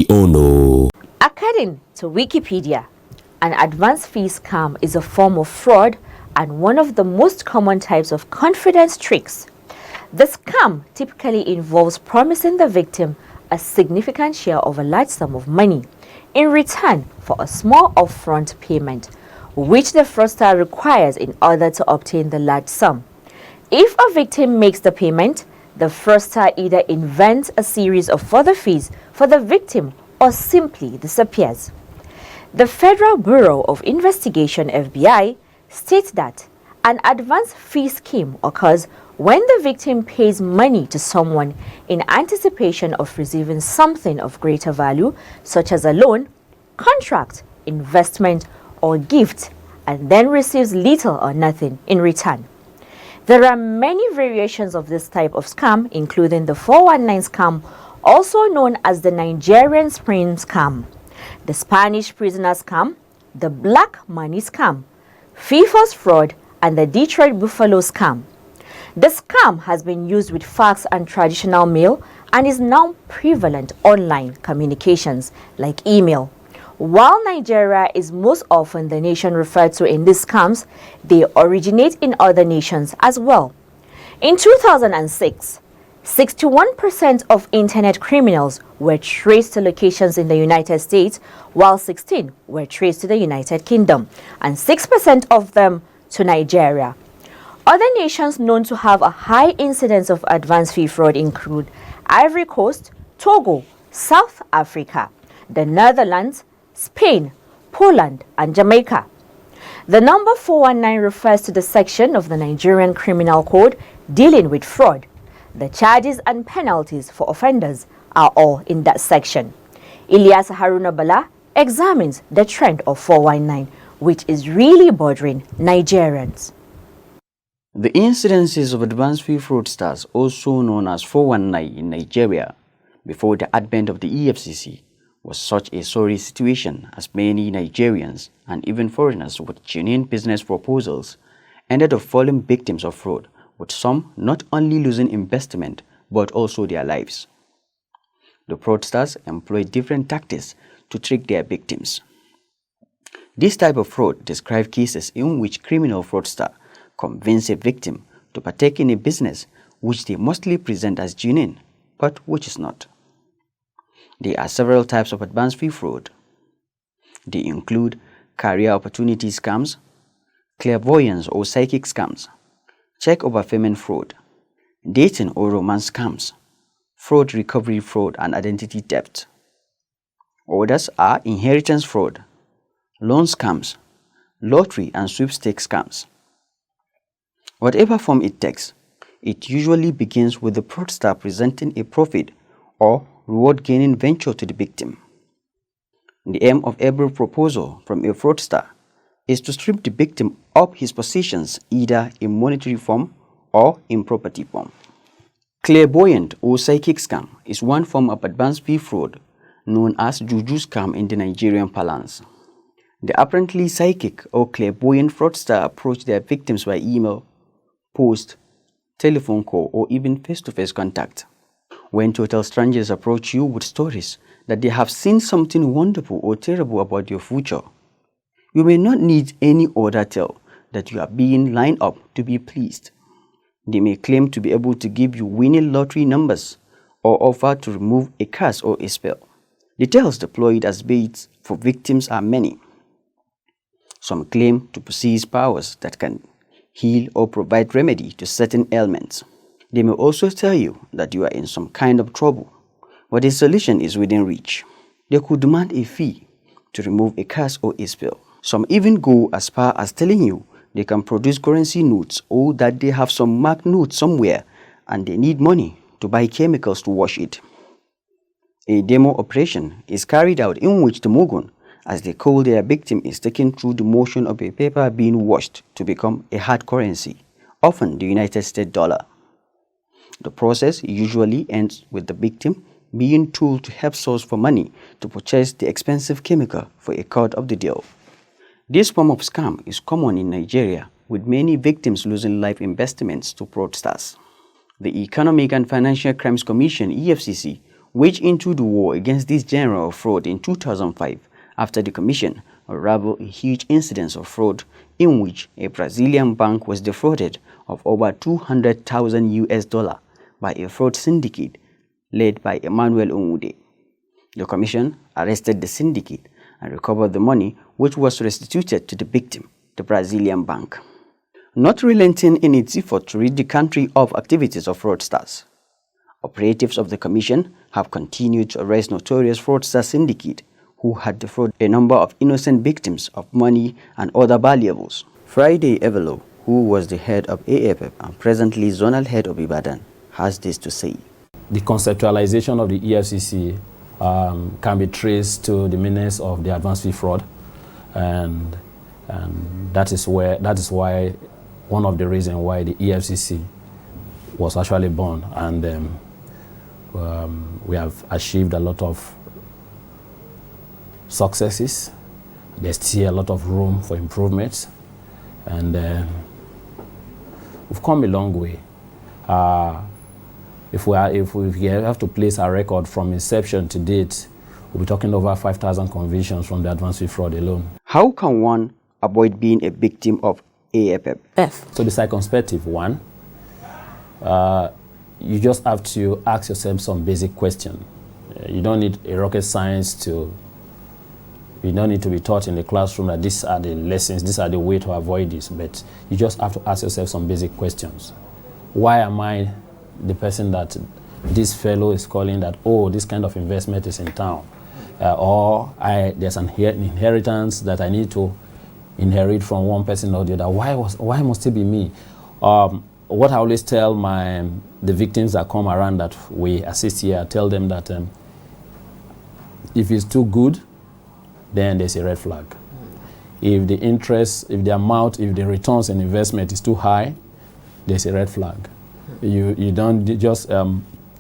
Oh no. According to Wikipedia, an advance fee scam is a form of fraud and one of the most common types of confidence tricks. The scam typically involves promising the victim a significant share of a large sum of money in return for a small upfront payment, which the fraudster requires in order to obtain the large sum. If a victim makes the payment, the fraudster either invents a series of further fees for the victim or simply disappears. The Federal Bureau of Investigation (FBI) states that an advance fee scheme occurs when the victim pays money to someone in anticipation of receiving something of greater value, such as a loan, contract, investment, or gift, and then receives little or nothing in return. There are many variations of this type of scam, including the 419 scam, also known as the Nigerian Spring scam, the Spanish prisoner scam, the black money scam, FIFO's fraud, and the Detroit Buffalo scam. The scam has been used with fax and traditional mail and is now prevalent online communications like email. While Nigeria is most often the nation referred to in these scams, they originate in other nations as well. In 2006, 61% of internet criminals were traced to locations in the United States, while 16 were traced to the United Kingdom, and 6% of them to Nigeria. Other nations known to have a high incidence of advance fee fraud include Ivory Coast, Togo, South Africa, the Netherlands, Spain, Poland, and Jamaica. The number 419 refers to the section of the Nigerian Criminal Code dealing with fraud. The charges and penalties for offenders are all in that section. Ilyas Haruna Bala examines the trend of 419, which is really bothering Nigerians. The incidences of advance fee fraudsters, also known as 419 in Nigeria, before the advent of the EFCC, was such a sorry situation as many Nigerians and even foreigners with genuine business proposals ended up falling victims of fraud, with some not only losing investment but also their lives. The fraudsters employ different tactics to trick their victims. This type of fraud describes cases in which criminal fraudster convince a victim to partake in a business which they mostly present as genuine, but which is not. There are several types of advance fee fraud. They include career opportunity scams, clairvoyance or psychic scams, check over payment fraud, dating or romance scams, fraud recovery fraud and identity theft. Others are inheritance fraud, loan scams, lottery and sweepstakes scams. Whatever form it takes, it usually begins with the fraudster presenting a profit or reward-gaining venture to the victim. The aim of every proposal from a fraudster is to strip the victim of his possessions either in monetary form or in property form. Clairvoyant or psychic scam is one form of advance fee fraud known as juju scam in the Nigerian parlance. The apparently psychic or clairvoyant fraudster approach their victims by email, post, telephone call, or even face-to-face contact. When total strangers approach you with stories that they have seen something wonderful or terrible about your future, you may not need any other tell that you are being lined up to be pleased. They may claim to be able to give you winning lottery numbers or offer to remove a curse or a spell. The tales deployed as baits for victims are many. Some claim to possess powers that can heal or provide remedy to certain ailments. They may also tell you that you are in some kind of trouble, but a solution is within reach. They could demand a fee to remove a curse or a spell. Some even go as far as telling you they can produce currency notes or that they have some marked notes somewhere and they need money to buy chemicals to wash it. A demo operation is carried out in which the Mugun, as they call their victim, is taken through the motion of a paper being washed to become a hard currency, often the United States dollar. The process usually ends with the victim being told to help source for money to purchase the expensive chemical for a cut of the deal. This form of scam is common in Nigeria, with many victims losing life investments to fraudsters. The Economic and Financial Crimes Commission (EFCC) waged into the war against this genre of fraud in 2005 after the Commission unraveled a huge incident of fraud in which a Brazilian bank was defrauded of over $200,000 by a fraud syndicate led by Emmanuel Onwude. The Commission arrested the syndicate and recovered the money, which was restituted to the victim, the Brazilian bank. Not relenting in its effort to rid the country of activities of fraudsters, operatives of the Commission have continued to arrest notorious fraudster syndicate who had defrauded a number of innocent victims of money and other valuables. Friday Evelo, who was the head of AFF and presently zonal head of Ibadan, has this to say. The conceptualization of the EFCC can be traced to the menace of the advance fee fraud, and that is why one of the reasons why the EFCC was actually born, and we have achieved a lot of successes. There's still a lot of room for improvements, and we've come a long way. If we have to place our record from inception to date, we'll be talking over 5,000 convictions from the advance fee fraud alone. How can one avoid being a victim of AFF? So the circumspective one, you just have to ask yourself some basic questions. You don't need a rocket science to, you don't need to be taught in the classroom that these are the lessons, these are the way to avoid this, but you just have to ask yourself some basic questions. Why am I the person that this fellow is calling that, oh, this kind of investment is in town? Or there's an inheritance that I need to inherit from one person or the other. Why must it be me? What I always tell the victims that come around that we assist here, I tell them that if it's too good, then there's a red flag. If the interest, if the amount, if the returns and investment is too high, there's a red flag. You don't just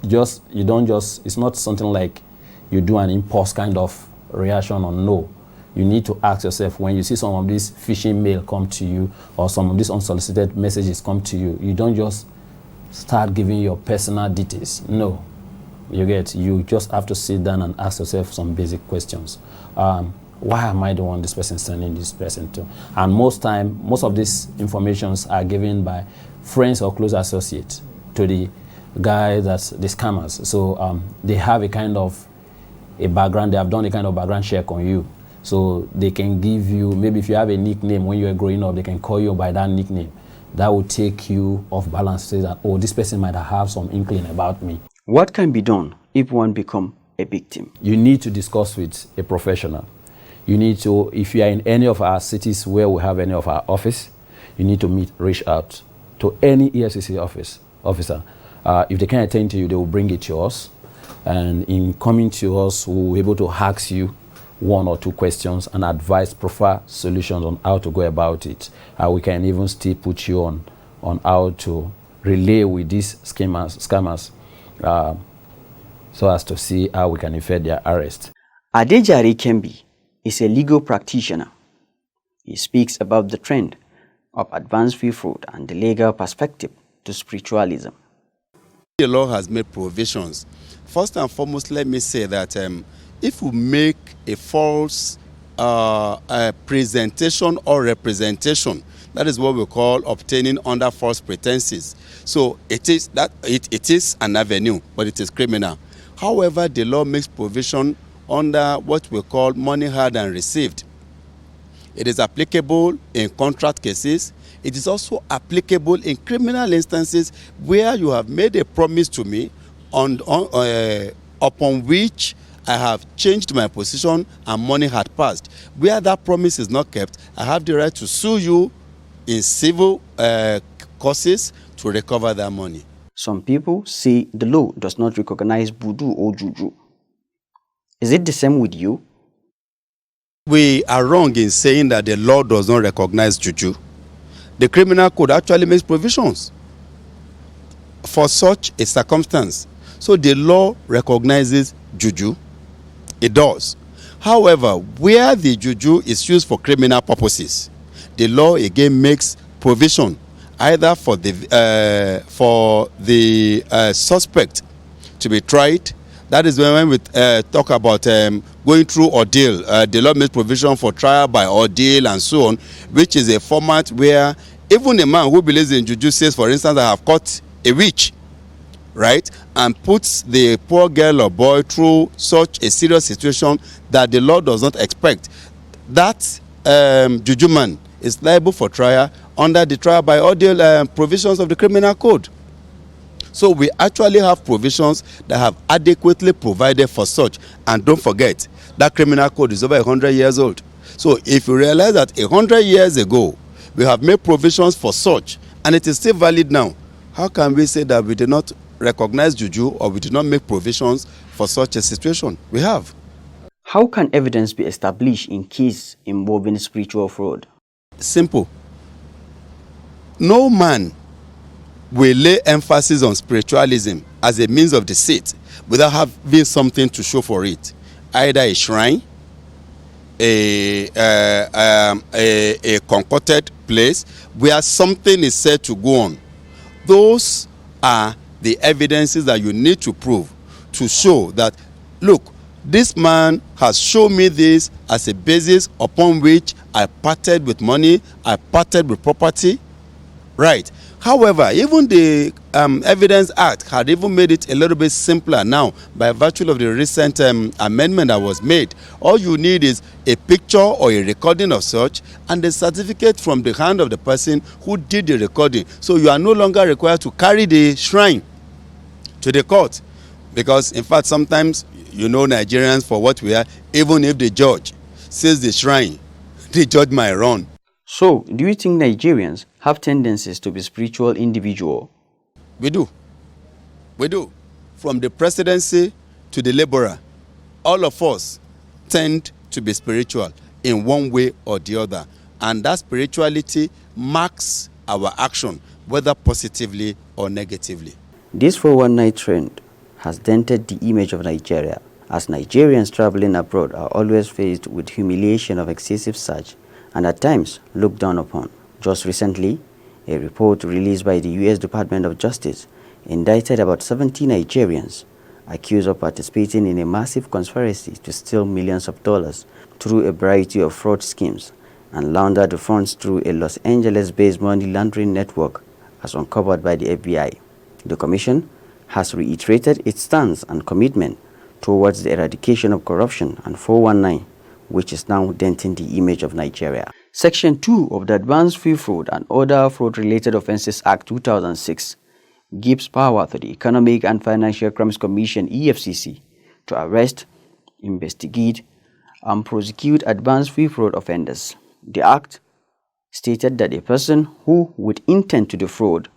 it's not something like you do an impulse kind of reaction or no. You need to ask yourself, when you see some of these phishing mail come to you or some of these unsolicited messages come to you, you don't just start giving your personal details. No. You just have to sit down and ask yourself some basic questions. Why am I the one this person sending this person to? And most of these informations are given by friends or close associates to the guys, that's the scammers. So they have a kind of a background, they have done a kind of background check on you. So they can give you, maybe if you have a nickname when you were growing up, they can call you by that nickname. That will take you off balance, say that, oh, this person might have some inkling about me. What can be done if one becomes a victim? You need to discuss with a professional. You need to, if you are in any of our cities where we have any of our office, you need to reach out to any EFCC officer. If they can't attend to you, they will bring it to us. And in coming to us, we'll be able to ask you one or two questions and advise proper solutions on how to go about it. We can even still put you on how to relay with these scammers so as to see how we can effect their arrest. Adejare Kembi is a legal practitioner. He speaks about the trend of advance fee fraud and the legal perspective to spiritualism. The law has made provisions. First and foremost, let me say that if we make a false presentation or representation, that is what we call obtaining under false pretenses. So it is an avenue, but it is criminal. However, the law makes provision under what we call money had and received. It is applicable in contract cases. It is also applicable in criminal instances where you have made a promise to me upon which I have changed my position and money had passed. Where that promise is not kept, I have the right to sue you in civil causes to recover that money. Some people say the law does not recognize voodoo or juju. Is it the same with you? We are wrong in saying that the law does not recognize juju. The criminal code actually makes provisions for such a circumstance. So the law recognizes juju. It does. However, where the juju is used for criminal purposes, the law again makes provision either for the suspect to be tried That is when we talk about going through ordeal. The law makes provision for trial by ordeal and so on, which is a format where even a man who believes in juju says, for instance, I have caught a witch, right, and puts the poor girl or boy through such a serious situation that the law does not expect. That juju man is liable for trial under the trial by ordeal provisions of the criminal code. So we actually have provisions that have adequately provided for such. And don't forget, that criminal code is over 100 years old. So if you realize that 100 years ago, we have made provisions for such, and it is still valid now, how can we say that we did not recognize juju or we did not make provisions for such a situation? We have. How can evidence be established in case involving spiritual fraud? Simple. No man will lay emphasis on spiritualism as a means of deceit without having something to show for it. Either a shrine, a concocted place where something is said to go on. Those are the evidences that you need to prove to show that, look, this man has shown me this as a basis upon which I parted with money, I parted with property, right? However, even the Evidence Act had even made it a little bit simpler now by virtue of the recent amendment that was made. All you need is a picture or a recording of such and a certificate from the hand of the person who did the recording. So you are no longer required to carry the shrine to the court. Because, in fact, sometimes, you know, Nigerians, for what we are, even if the judge says the shrine, the judge might run. So, do you think Nigerians have tendencies to be spiritual individuals? We do. We do. From the presidency to the laborer, all of us tend to be spiritual in one way or the other. And that spirituality marks our action, whether positively or negatively. This 419 trend has dented the image of Nigeria, as Nigerians traveling abroad are always faced with humiliation of excessive search and at times looked down upon. Just recently, a report released by the U.S. Department of Justice indicted about 70 Nigerians accused of participating in a massive conspiracy to steal millions of dollars through a variety of fraud schemes and launder the funds through a Los Angeles-based money laundering network as uncovered by the FBI. The Commission has reiterated its stance and commitment towards the eradication of corruption and 419, which is now denting the image of Nigeria. Section 2 of the Advanced Fee Fraud and Other Fraud-Related Offences Act 2006 gives power to the Economic and Financial Crimes Commission (EFCC) to arrest, investigate, and prosecute advanced fee fraud offenders. The Act stated that a person who would intend to defraud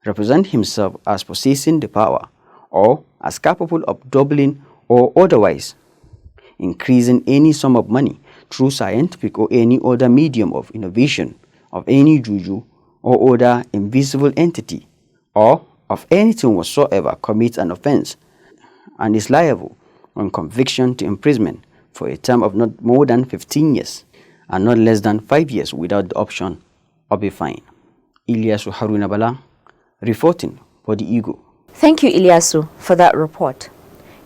represent himself as possessing the power or as capable of doubling or otherwise increasing any sum of money through scientific or any other medium of innovation of any juju or other invisible entity or of anything whatsoever commits an offense and is liable on conviction to imprisonment for a term of not more than 15 years and not less than 5 years without the option of a fine. Ilyasu Haruna Bala, reporting for the Eagle. Thank you, Ilyasu, for that report.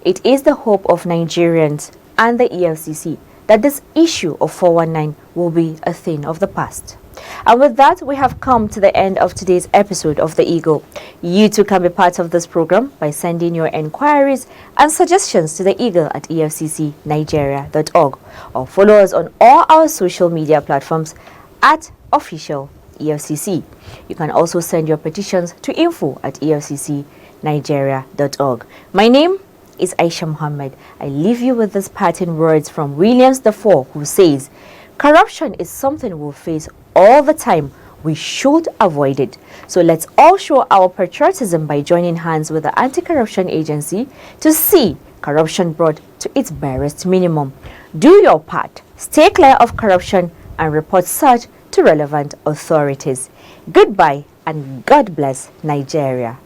It is the hope of Nigerians and the EFCC that this issue of 419 will be a thing of the past. And with that, we have come to the end of today's episode of The Eagle. You too can be part of this program by sending your enquiries and suggestions to the Eagle at efccnigeria.org or follow us on all our social media platforms at official EFCC. You can also send your petitions to info@efccnigeria.org. My name is Aisha Muhammad. I leave you with these parting words from Williams IV, who says, "Corruption is something we'll face all the time. We should avoid it. So let's all show our patriotism by joining hands with the Anti-Corruption Agency to see corruption brought to its barest minimum. Do your part. Stay clear of corruption and report such to relevant authorities." Goodbye and God bless Nigeria.